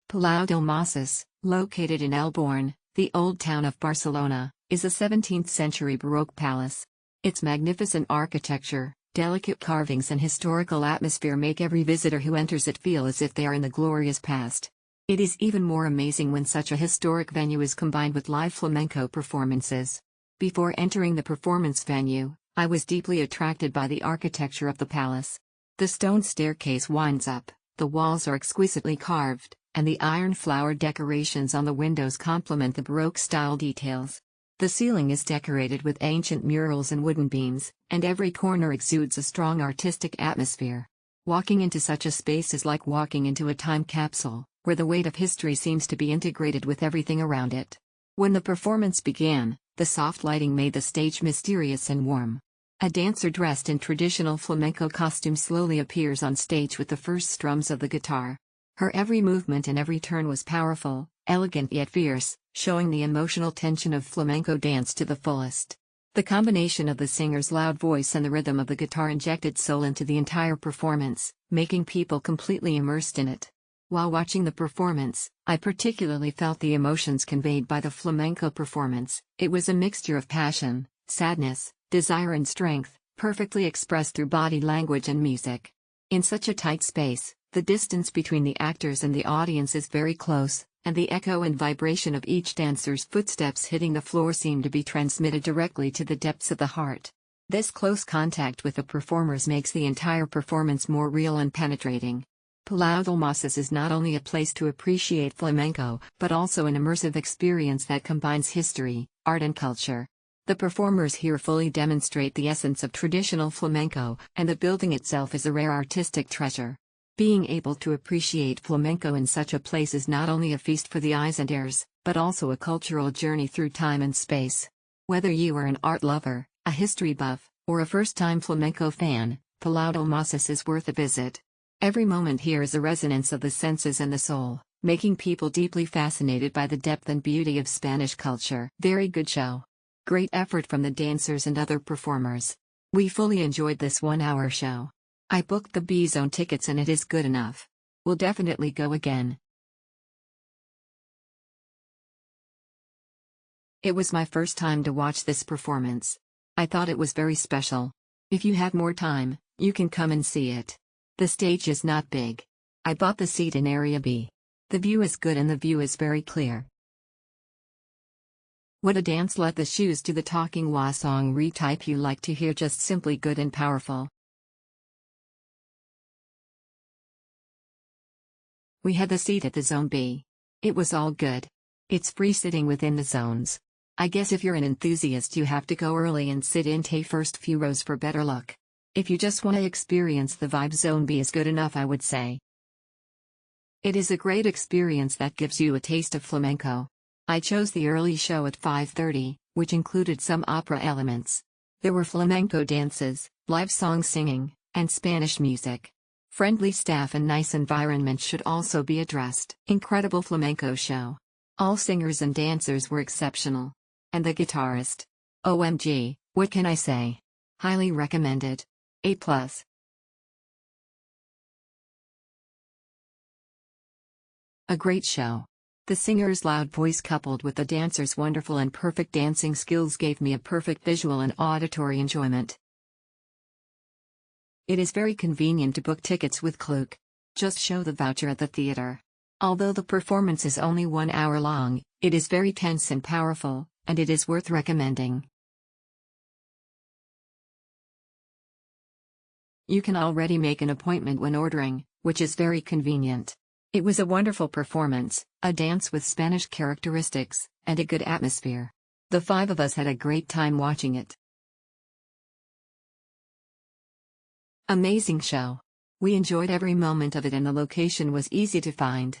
Palau Dalmases, located in Elborn, the old town of Barcelona, is a 17th-century Baroque palace. Its magnificent architecture, delicate carvings and historical atmosphere make every visitor who enters it feel as if they are in the glorious past. It is even more amazing when such a historic venue is combined with live flamenco performances. Before entering the performance venue, I was deeply attracted by the architecture of the palace. The stone staircase winds up, the walls are exquisitely carved, and the iron flower decorations on the windows complement the Baroque-style details. The ceiling is decorated with ancient murals and wooden beams, and every corner exudes a strong artistic atmosphere. Walking into such a space is like walking into a time capsule, where the weight of history seems to be integrated with everything around it. When the performance began, the soft lighting made the stage mysterious and warm. A dancer dressed in traditional flamenco costume slowly appears on stage with the first strums of the guitar. Her every movement and every turn was powerful, elegant yet fierce, showing the emotional tension of flamenco dance to the fullest. The combination of the singer's loud voice and the rhythm of the guitar injected soul into the entire performance, making people completely immersed in it. While watching the performance, I particularly felt the emotions conveyed by the flamenco performance. It was a mixture of passion, sadness, desire and strength, perfectly expressed through body language and music. In such a tight space, the distance between the actors and the audience is very close, and the echo and vibration of each dancer's footsteps hitting the floor seem to be transmitted directly to the depths of the heart. This close contact with the performers makes the entire performance more real and penetrating. Palau Dalmases is not only a place to appreciate flamenco, but also an immersive experience that combines history, art and culture. The performers here fully demonstrate the essence of traditional flamenco, and the building itself is a rare artistic treasure. Being able to appreciate flamenco in such a place is not only a feast for the eyes and ears, but also a cultural journey through time and space. Whether you are an art lover, a history buff, or a first-time flamenco fan, Palau Dalmases is worth a visit. Every moment here is a resonance of the senses and the soul, making people deeply fascinated by the depth and beauty of Spanish culture. Very good show. Great effort from the dancers and other performers. We fully enjoyed this one-hour show. I booked the B-Zone tickets and it is good enough. We'll definitely go again. It was my first time to watch this performance. I thought it was very special. If you have more time, you can come and see it. The stage is not big. I bought the seat in Area B. The view is good and the view is very clear. What a dance! Let the shoes do the talking. Wah song retype you like to hear, just simply good and powerful. We had the seat at the Zone B. It was all good. It's free sitting within the zones. I guess if you're an enthusiast you have to go early and sit in the first few rows for better luck. If you just want to experience the vibe, Zone B is good enough, I would say. It is a great experience that gives you a taste of flamenco. I chose the early show at 5:30, which included some opera elements. There were flamenco dances, live song singing, and Spanish music. Friendly staff and nice environment should also be addressed. Incredible flamenco show. All singers and dancers were exceptional. And the guitarist. OMG, what can I say? Highly recommended. A+. A great show. The singer's loud voice coupled with the dancer's wonderful and perfect dancing skills gave me a perfect visual and auditory enjoyment. It is very convenient to book tickets with Klook. Just show the voucher at the theater. Although the performance is only 1 hour long, it is very tense and powerful, and it is worth recommending. You can already make an appointment when ordering, which is very convenient. It was a wonderful performance, a dance with Spanish characteristics, and a good atmosphere. The 5 of us had a great time watching it. Amazing show. We enjoyed every moment of it and the location was easy to find.